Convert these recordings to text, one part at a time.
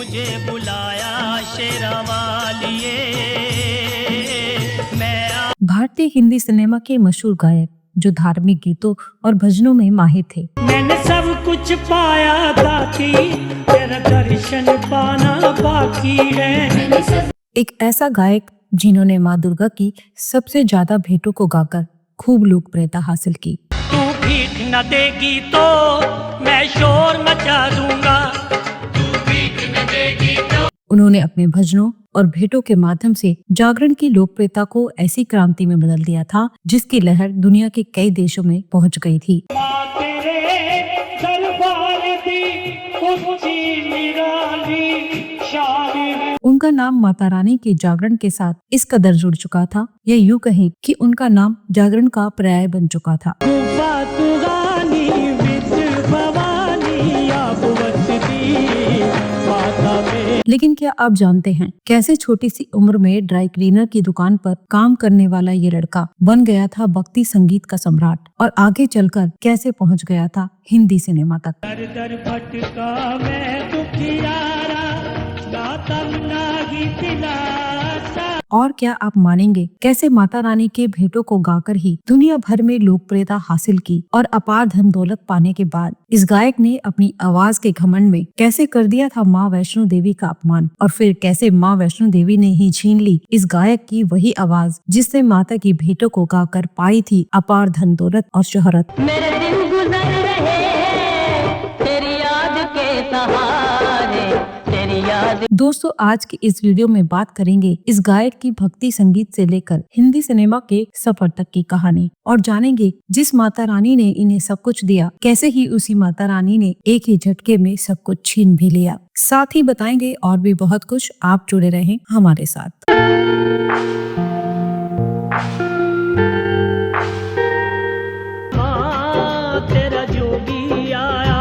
मुझे बुलाया शेरा वालिए। भारतीय हिंदी सिनेमा के मशहूर गायक जो धार्मिक गीतों और भजनों में माहिर थे। मैंने सब कुछ पाया था कि तेरा दर्शन पाना बाकी है। एक ऐसा गायक जिन्होंने माँ दुर्गा की सबसे ज्यादा भेंटों को गाकर खूब लोकप्रियता हासिल की। तू भीख न देगी तो मैं शोर मचा दूंगा। तू भीख न देगी तो। उन्होंने अपने भजनों और भेंटों के माध्यम से जागरण की लोकप्रियता को ऐसी क्रांति में बदल दिया था जिसकी लहर दुनिया के कई देशों में पहुंच गई थी। उनका नाम माता रानी के जागरण के साथ इस कदर जुड़ चुका था, या यूं कहें कि उनका नाम जागरण का पर्याय बन चुका था। लेकिन क्या आप जानते हैं कैसे छोटी सी उम्र में ड्राई क्लीनर की दुकान पर काम करने वाला ये लड़का बन गया था भक्ति संगीत का सम्राट, और आगे चलकर कैसे पहुंच गया था हिंदी सिनेमा तक। दर दर भटका मैं दुखियारा, दाता नागी दिलासा। और क्या आप मानेंगे कैसे माता रानी के भेंटों को गाकर ही दुनिया भर में लोकप्रियता हासिल की, और अपार धन दौलत पाने के बाद इस गायक ने अपनी आवाज के घमंड में कैसे कर दिया था माँ वैष्णो देवी का अपमान, और फिर कैसे माँ वैष्णो देवी ने ही छीन ली इस गायक की वही आवाज जिससे माता की भेंटों को गाकर पाई थी अपार धन दौलत और शोहरत। मेरे दिन गुजर रहे तेरी याद के सहारे, तेरी याद। दोस्तों, आज की इस वीडियो में बात करेंगे इस गायक की भक्ति संगीत से लेकर हिंदी सिनेमा के सफर तक की कहानी, और जानेंगे जिस माता रानी ने इन्हें सब कुछ दिया कैसे ही उसी माता रानी ने एक ही झटके में सब कुछ छीन भी लिया। साथ ही बताएंगे और भी बहुत कुछ। आप जुड़े रहें हमारे साथ। तेरा जोगी आया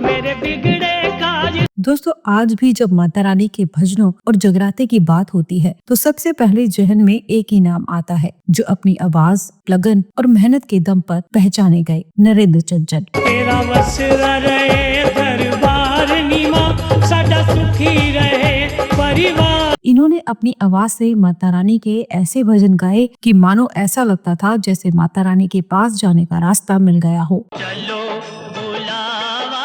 मेरे बिगड़े काज। दोस्तों, आज भी जब माता रानी के भजनों और जगराते की बात होती है तो सबसे पहले जहन में एक ही नाम आता है जो अपनी आवाज, लगन और मेहनत के दम पर पहचाने गए, नरेंद्र चंचल। तेरा वसरा रहे दरबार नीमा, साडा सुखी रहे परिवार। इन्होंने अपनी आवाज से माता रानी के ऐसे भजन गाए कि मानो ऐसा लगता था जैसे माता रानी के पास जाने का रास्ता मिल गया हो। चलो बुलावा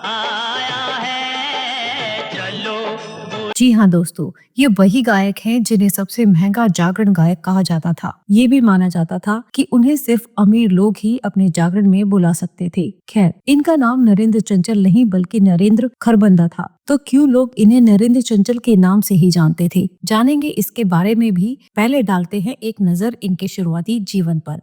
आया है, चलो। जी हाँ दोस्तों, ये वही गायक हैं जिन्हें सबसे महंगा जागरण गायक कहा जाता था। ये भी माना जाता था कि उन्हें सिर्फ अमीर लोग ही अपने जागरण में बुला सकते थे। खैर, इनका नाम नरेंद्र चंचल नहीं बल्कि नरेंद्र खरबंदा था। तो क्यों लोग इन्हें नरेंद्र चंचल के नाम से ही जानते थे, जानेंगे इसके बारे में भी। पहले डालते हैं एक नजर इनके शुरुआती जीवन पर।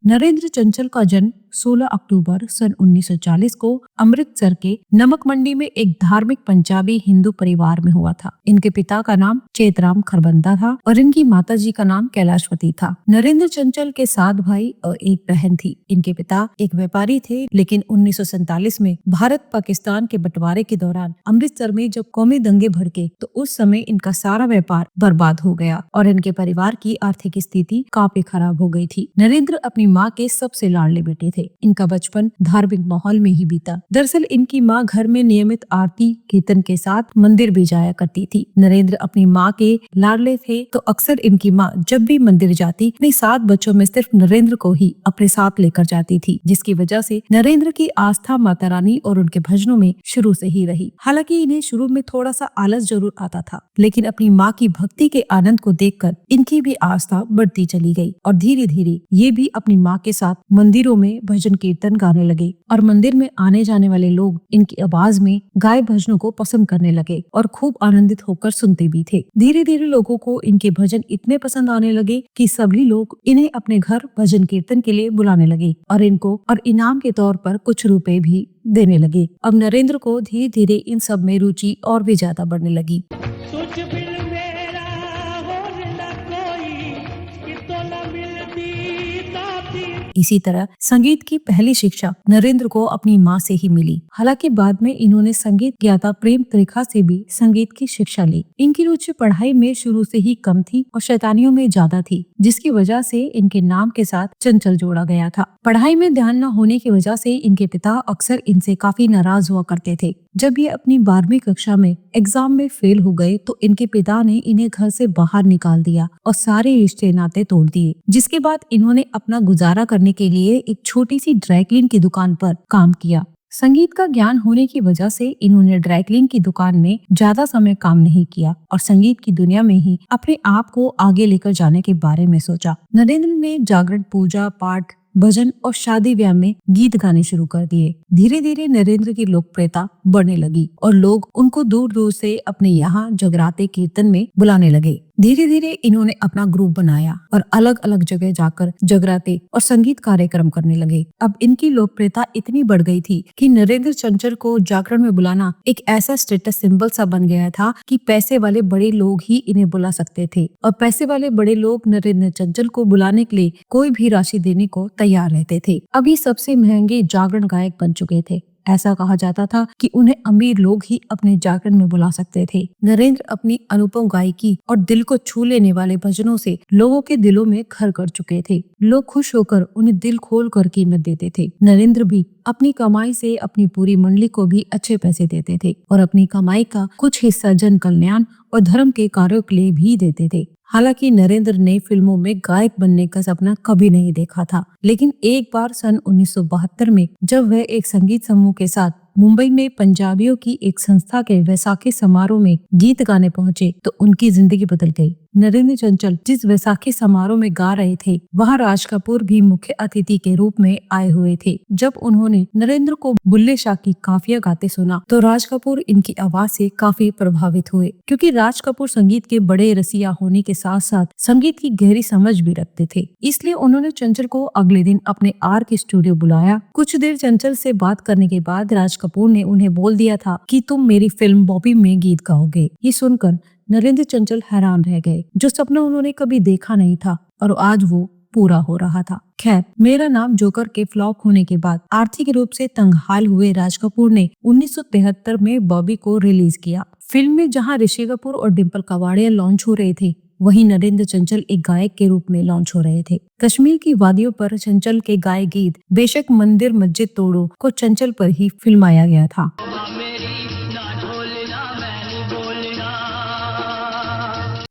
नरेंद्र चंचल का जन्म 16 अक्टूबर सन 1940 को अमृतसर के नमक मंडी में एक धार्मिक पंजाबी हिंदू परिवार में हुआ था। इनके पिता का नाम चेतराम खरबंदा था और इनकी माताजी का नाम कैलाशवती था। नरेंद्र चंचल के 7 भाई और एक बहन थी। इनके पिता एक व्यापारी थे, लेकिन 1947 में भारत पाकिस्तान के बंटवारे के दौरान अमृतसर में जब कौमी दंगे भड़के तो उस समय इनका सारा व्यापार बर्बाद हो गया और इनके परिवार की आर्थिक स्थिति काफी खराब हो गई थी। नरेंद्र अपनी माँ के सबसे लाडले बेटे थे। इनका बचपन धार्मिक माहौल में ही बीता। दरअसल इनकी माँ घर में नियमित आरती कीर्तन के साथ मंदिर भी जाया करती थी। नरेंद्र अपनी माँ के लाडले थे, तो अक्सर इनकी माँ जब भी मंदिर जाती अपने 7 बच्चों में सिर्फ नरेंद्र को ही अपने साथ लेकर जाती थी, जिसकी वजह से नरेंद्र की आस्था माता रानी और उनके भजनों में शुरू से ही रही। हालांकि इन्हें शुरू में थोड़ा सा आलस जरूर आता था, लेकिन अपनी माँ की भक्ति के आनंद को देखकर इनकी भी आस्था बढ़ती चली गई और धीरे धीरे ये भी अपनी माँ के साथ मंदिरों में भजन कीर्तन गाने लगे और मंदिर में आने जाने वाले लोग इनकी आवाज में गाए भजनों को पसंद करने लगे और खूब आनंदित होकर सुनते भी थे। धीरे धीरे लोगों को इनके भजन इतने पसंद आने लगे कि सभी लोग इन्हें अपने घर भजन कीर्तन के लिए बुलाने लगे और इनको और इनाम के तौर पर कुछ रुपए भी देने लगे। अब नरेंद्र को धीरे धीरे इन सब में रुचि और भी ज्यादा बढ़ने लगी। इसी तरह संगीत की पहली शिक्षा नरेंद्र को अपनी माँ से ही मिली। हालांकि बाद में इन्होंने संगीत ज्ञाता प्रेम त्रिखा से भी संगीत की शिक्षा ली। इनकी रुचि पढ़ाई में शुरू से ही कम थी और शैतानियों में ज्यादा थी, जिसकी वजह से इनके नाम के साथ चंचल जोड़ा गया था। पढ़ाई में ध्यान न होने की वजह से इनके पिता अक्सर इनसे काफी नाराज हुआ करते थे। जब ये अपनी 12वीं कक्षा में एग्जाम में फेल हो गए तो इनके पिता ने इन्हें घर से बाहर निकाल दिया और सारे रिश्ते नाते तोड़ दिए, जिसके बाद इन्होंने अपना गुजारा करने के लिए एक छोटी सी ड्राई क्लीन की दुकान पर काम किया। संगीत का ज्ञान होने की वजह से इन्होंने ड्राई क्लीन की दुकान में ज्यादा समय काम नहीं किया और संगीत की दुनिया में ही अपने आप को आगे लेकर जाने के बारे में सोचा। नरेंद्र ने जागरण, पूजा पाठ, भजन और शादी ब्याह में गीत गाने शुरू कर दिए। धीरे धीरे नरेंद्र की लोकप्रियता बढ़ने लगी और लोग उनको दूर दूर से अपने यहाँ जगराते कीर्तन में बुलाने लगे। धीरे धीरे इन्होंने अपना ग्रुप बनाया और अलग अलग जगह जाकर जगराते और संगीत कार्यक्रम करने लगे। अब इनकी लोकप्रियता इतनी बढ़ गई थी कि नरेंद्र चंचल को जागरण में बुलाना एक ऐसा स्टेटस सिंबल सा बन गया था कि पैसे वाले बड़े लोग ही इन्हें बुला सकते थे और पैसे वाले बड़े लोग नरेंद्र चंचल को बुलाने के लिए कोई भी राशि देने को तैयार रहते थे। अभी सबसे महंगे जागरण गायक बन चुके थे। ऐसा कहा जाता था कि उन्हें अमीर लोग ही अपने जागरण में बुला सकते थे। नरेंद्र अपनी अनुपम गायकी और दिल को छू लेने वाले भजनों से लोगों के दिलों में घर कर चुके थे। लोग खुश होकर उन्हें दिल खोल कर कीमत देते थे। नरेंद्र भी अपनी कमाई से अपनी पूरी मंडली को भी अच्छे पैसे देते थे और अपनी कमाई का कुछ हिस्सा जन कल्याण और धर्म के कार्यों के लिए भी देते थे। हालांकि नरेंद्र ने फिल्मों में गायक बनने का सपना कभी नहीं देखा था, लेकिन एक बार सन 1972 में जब वह एक संगीत समूह के साथ मुंबई में पंजाबियों की एक संस्था के वैसाखी समारोह में गीत गाने पहुंचे तो उनकी जिंदगी बदल गई। नरेंद्र चंचल जिस वैसाखी समारोह में गा रहे थे वहां राज कपूर भी मुख्य अतिथि के रूप में आए हुए थे। जब उन्होंने नरेंद्र को बुल्ले शाह की काफिया गाते सुना तो राज कपूर इनकी आवाज से काफी प्रभावित हुए, क्योंकि राज कपूर संगीत के बड़े रसिया होने के साथ साथ संगीत की गहरी समझ भी रखते थे। इसलिए उन्होंने चंचल को अगले दिन अपने आर के स्टूडियो बुलाया। कुछ देर चंचल से बात करने के बाद राज कपूर ने उन्हें बोल दिया था कि तुम मेरी फिल्म बॉबी में गीत गाओगे। ये सुनकर नरेंद्र चंचल हैरान रह गए। जो सपना उन्होंने कभी देखा नहीं था और आज वो पूरा हो रहा था। खैर, मेरा नाम जोकर के फ्लॉप होने के बाद आर्थिक रूप से तंगहाल हुए राज कपूर ने 1973 में बॉबी को रिलीज किया। फिल्म में जहां ऋषि कपूर और डिम्पल कपाड़िया लॉन्च हो रहे थे, वहीं नरेंद्र चंचल एक गायक के रूप में लॉन्च हो रहे थे। कश्मीर की वादियों पर चंचल के गाए गीत बेशक मंदिर मस्जिद तोड़ो को चंचल पर ही फिल्माया गया था।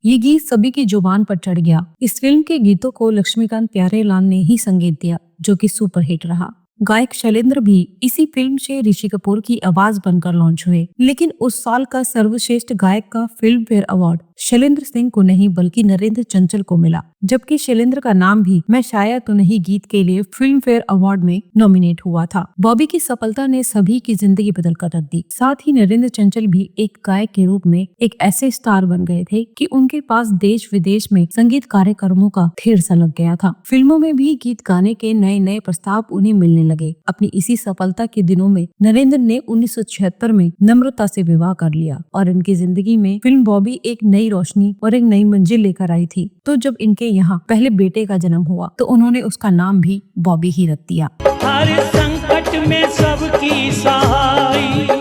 ये गीत सभी की जुबान पर चढ़ गया। इस फिल्म के गीतों को लक्ष्मीकांत प्यारेलाल ने ही संगीत दिया, जो कि सुपरहिट रहा। गायक शैलेंद्र भी इसी फिल्म से ऋषि कपूर की आवाज बनकर लॉन्च हुए, लेकिन उस साल का सर्वश्रेष्ठ गायक का film fair award Shailendra Singh को नहीं बल्कि नरेंद्र चंचल को मिला, जबकि शैलेंद्र का नाम भी मैं शायद तो नहीं गीत के लिए फिल्म फेयर अवार्ड में नॉमिनेट हुआ था। बॉबी की सफलता ने सभी की जिंदगी बदल कर रख दी। साथ ही नरेंद्र चंचल भी एक गायक के रूप में एक ऐसे स्टार बन गए थे कि उनके पास देश विदेश में संगीत कार्यक्रमों का ढेर सा लग गया था। फिल्मों में भी गीत गाने के नए नए प्रस्ताव उन्हें मिलने लगे। अपनी इसी सफलता के दिनों में नरेंद्र ने 1976 में नम्रता से विवाह कर लिया और इनकी जिंदगी में फिल्म बॉबी एक नई रोशनी और एक नई मंजिल लेकर आई थी। तो जब इनके यहाँ पहले बेटे का जन्म हुआ तो उन्होंने उसका नाम भी बॉबी ही रख दिया। हर संकट में सबकी सहाय।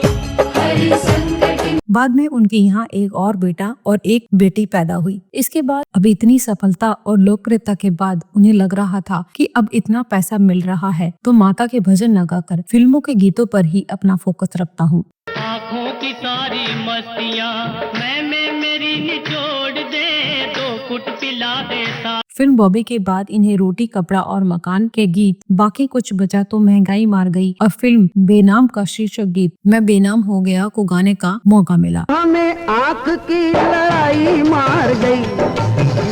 बाद में उनके यहाँ एक और बेटा और एक बेटी पैदा हुई। इसके बाद अब इतनी सफलता और लोकप्रियता के बाद उन्हें लग रहा था कि अब इतना पैसा मिल रहा है तो माता के भजन न गाकर फिल्मों के गीतों पर ही अपना फोकस रखता हूँ। आँखों की सारी मस्तियाँ मैं मेरी निचोड़ दे, दो कुट पिला देता। फिल्म बॉबी के बाद इन्हें रोटी कपड़ा और मकान के गीत, बाकी कुछ बचा तो महंगाई मार गई और फिल्म बेनाम का शीर्षक गीत मैं बेनाम हो गया को गाने का मौका मिला। हमें आँख की लड़ाई मार गई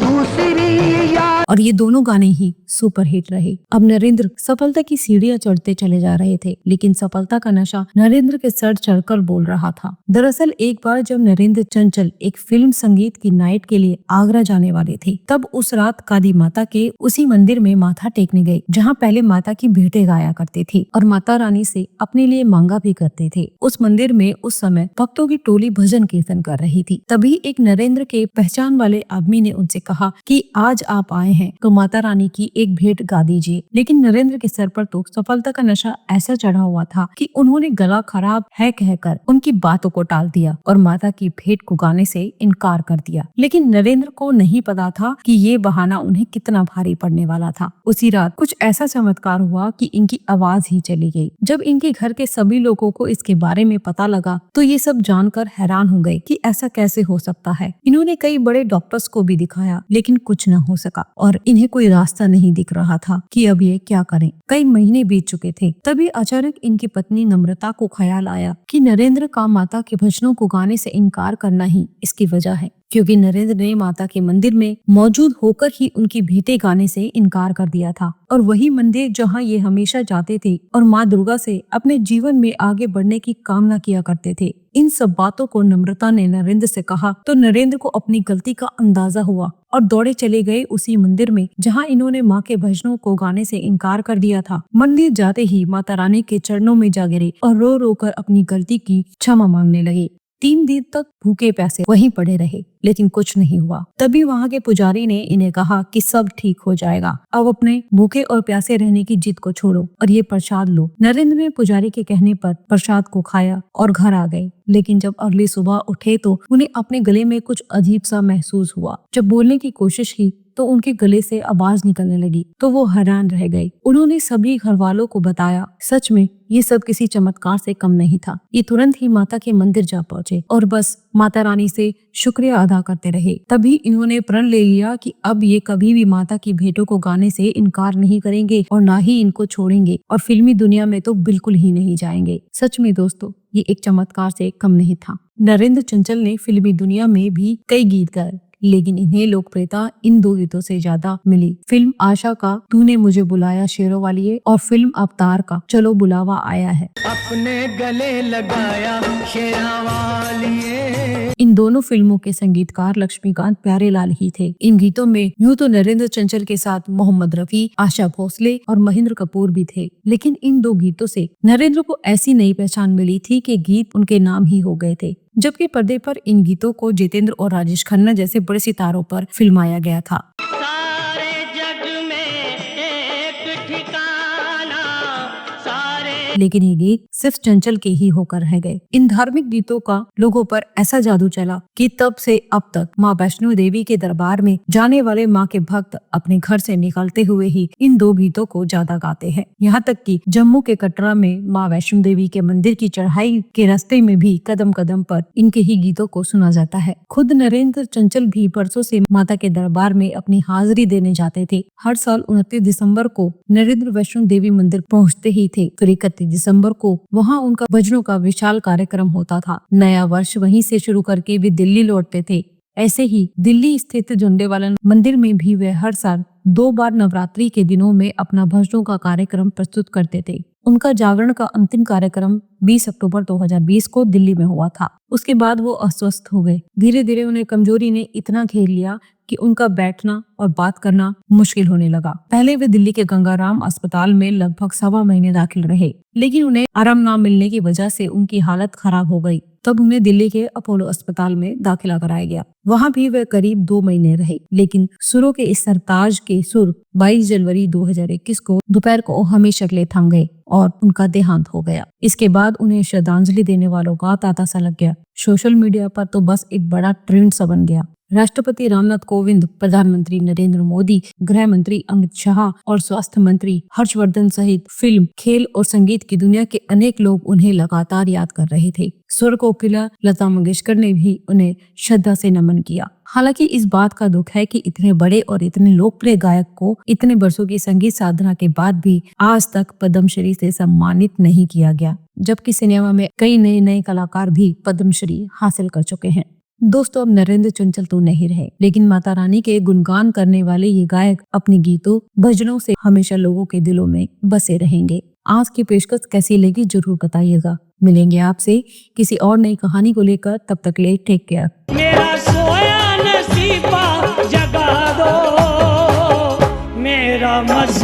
दूसरी यार। और ये दोनों गाने ही सुपरहिट रहे। अब नरेंद्र सफलता की सीढ़ियां चढ़ते चले जा रहे थे, लेकिन सफलता का नशा नरेंद्र के सर चढ़कर बोल रहा था। दरअसल एक बार जब नरेंद्र चंचल एक फिल्म संगीत की नाइट के लिए आगरा जाने वाले थे, तब उस रात कादी माता के उसी मंदिर में माथा टेकने गए जहाँ पहले माता की भेंटें गाया करते थे और माता रानी से अपने लिए मांगा भी करते थे। उस मंदिर में उस समय भक्तों की टोली भजन कीर्तन कर रही थी। तभी एक नरेंद्र के पहचान वाले आदमी ने उनसे कहा कि आज आप आए हैं तो माता रानी की एक भेंट गा दीजिए। लेकिन नरेंद्र के सर पर तो सफलता का नशा ऐसा चढ़ा हुआ था कि उन्होंने गला खराब है कहकर उनकी बातों को टाल दिया और माता की भेंट को गाने से इनकार कर दिया। लेकिन नरेंद्र को नहीं पता था कि ये बहाना उन्हें कितना भारी पड़ने वाला था। उसी रात कुछ ऐसा चमत्कार हुआ कि इनकी आवाज ही चली गई। जब इनके घर के सभी लोगों को इसके बारे में पता लगा तो ये सब जानकर हैरान हो गए कि ऐसा कैसे हो सकता है। इन्होंने कई बड़े डॉक्टर्स को भी दिखाया लेकिन कुछ न हो सका और इन्हें कोई रास्ता नहीं दिख रहा था कि अब ये क्या करें। कई महीने बीत चुके थे। तभी अचानक इनकी पत्नी नम्रता को ख्याल आया कि नरेंद्र का माता के भजनों को गाने से इनकार करना ही इसकी वजह है, क्योंकि नरेंद्र ने माता के मंदिर में मौजूद होकर ही उनकी भेंटें गाने से इनकार कर दिया था और वही मंदिर जहां ये हमेशा जाते थे और माँ दुर्गा से अपने जीवन में आगे बढ़ने की कामना किया करते थे। इन सब बातों को नम्रता ने नरेंद्र से कहा तो नरेंद्र को अपनी गलती का अंदाजा हुआ और दौड़े चले गए उसी मंदिर में जहां इन्होंने माँ के भजनों को गाने से इनकार कर दिया था। मंदिर जाते ही माता रानी के चरणों में जा गिरे और रो रो कर अपनी गलती की क्षमा मांगने लगे। 3 दिन तक भूखे प्यासे वहीं पड़े रहे लेकिन कुछ नहीं हुआ। तभी वहाँ के पुजारी ने इन्हें कहा कि सब ठीक हो जाएगा, अब अपने भूखे और प्यासे रहने की जिद को छोड़ो और ये प्रसाद लो। नरेंद्र ने पुजारी के कहने पर प्रसाद को खाया और घर आ गए। लेकिन जब अगली सुबह उठे तो उन्हें अपने गले में कुछ अजीब सा महसूस हुआ। जब बोलने की कोशिश की तो उनके गले से आवाज निकलने लगी तो वो हैरान रह गए। उन्होंने सभी घर वालों को बताया। सच में ये सब किसी चमत्कार से कम नहीं था। ये तुरंत ही माता के मंदिर जा पहुंचे और बस माता रानी से शुक्रिया अदा करते रहे। तभी इन्होंने प्रण ले लिया कि अब ये कभी भी माता की भेंटों को गाने से इनकार नहीं करेंगे और ना ही इनको छोड़ेंगे और फिल्मी दुनिया में तो बिल्कुल ही नहीं जाएंगे। सच में दोस्तों, ये एक चमत्कार से कम नहीं था। नरेंद्र चंचल ने फिल्मी दुनिया में भी कई गीत गाए लेकिन इन्हें लोकप्रियता इन 2 गीतों से ज्यादा मिली। फिल्म आशा का तूने मुझे बुलाया शेरों वालिए और फिल्म अवतार का चलो बुलावा आया है। अपने गले लगाया शेरा वालिए। इन दोनों फिल्मों के संगीतकार लक्ष्मीकांत प्यारेलाल ही थे। इन गीतों में यूं तो नरेंद्र चंचल के साथ मोहम्मद रफी, आशा भोसले और महेंद्र कपूर भी थे, लेकिन इन 2 गीतों से नरेंद्र को ऐसी नई पहचान मिली थी कि गीत उनके नाम ही हो गए थे। जबकि पर्दे पर इन गीतों को जितेंद्र और राजेश खन्ना जैसे बड़े सितारों पर फिल्माया गया था। सारे जग में एक ठिकाना, सारे लेकिन ये गीत सिर्फ चंचल के ही होकर रह गए। इन धार्मिक गीतों का लोगों पर ऐसा जादू चला कि तब से अब तक माँ वैष्णो देवी के दरबार में जाने वाले माँ के भक्त अपने घर से निकलते हुए ही इन 2 गीतों को ज्यादा गाते हैं। यहाँ तक कि जम्मू के कटरा में माँ वैष्णो देवी के मंदिर की चढ़ाई के रास्ते में भी कदम कदम पर इनके ही गीतों को सुना जाता है। खुद नरेंद्र चंचल भी बरसों से माता के दरबार में अपनी हाजिरी देने जाते थे। हर साल 29 दिसंबर को नरेंद्र वैष्णो देवी मंदिर पहुँचते ही थे। फिर 31 दिसंबर को वहाँ उनका भजनों का विशाल कार्यक्रम होता था। नया वर्ष वहीं से शुरू करके वे दिल्ली लौटते थे। ऐसे ही दिल्ली स्थित झंडेवालन मंदिर में भी वे हर साल 2 बार नवरात्रि के दिनों में अपना भजनों का कार्यक्रम प्रस्तुत करते थे। उनका जागरण का अंतिम कार्यक्रम 20 अक्टूबर 2020 को दिल्ली में हुआ था। उसके बाद वो अस्वस्थ हो गए। धीरे धीरे उन्हें कमजोरी ने इतना घेर लिया कि उनका बैठना और बात करना मुश्किल होने लगा। पहले वे दिल्ली के गंगाराम अस्पताल में लगभग 1.25 महीने दाखिल रहे, लेकिन उन्हें आराम न मिलने की वजह से उनकी हालत खराब हो गई। तब उन्हें दिल्ली के अपोलो अस्पताल में दाखिला कराया गया। वहाँ भी वे करीब 2 महीने रहे, लेकिन सुरों के इस सरताज के सुर 22 जनवरी 2021 को दोपहर को हमेशा के लिए थम गए और उनका देहांत हो गया। इसके बाद उन्हें श्रद्धांजलि देने वालों का तांता सा लग गया। सोशल मीडिया पर तो बस एक बड़ा ट्रेंड सा बन गया। राष्ट्रपति रामनाथ कोविंद, प्रधानमंत्री नरेंद्र मोदी, गृह मंत्री अमित शाह और स्वास्थ्य मंत्री हर्षवर्धन सहित फिल्म, खेल और संगीत की दुनिया के अनेक लोग उन्हें लगातार याद कर रहे थे। स्वर कोकिला लता मंगेशकर ने भी उन्हें श्रद्धा से नमन किया। हालांकि इस बात का दुख है कि इतने बड़े और इतने लोकप्रिय गायक को इतने वर्षों की संगीत साधना के बाद भी आज तक पद्मश्री से सम्मानित नहीं किया गया, जबकि सिनेमा में कई नए कलाकार भी पद्मश्री हासिल कर चुके हैं। दोस्तों, अब नरेंद्र चंचल तो नहीं रहे, लेकिन माता रानी के गुणगान करने वाले ये गायक अपने गीतों भजनों से हमेशा लोगों के दिलों में बसे रहेंगे। आज की पेशकश कैसी लगी जरूर बताइएगा। मिलेंगे आपसे किसी और नई कहानी को लेकर, तब तक ले टेक केयर। मेरा सोया नसीबा जगा दो, मेरा मस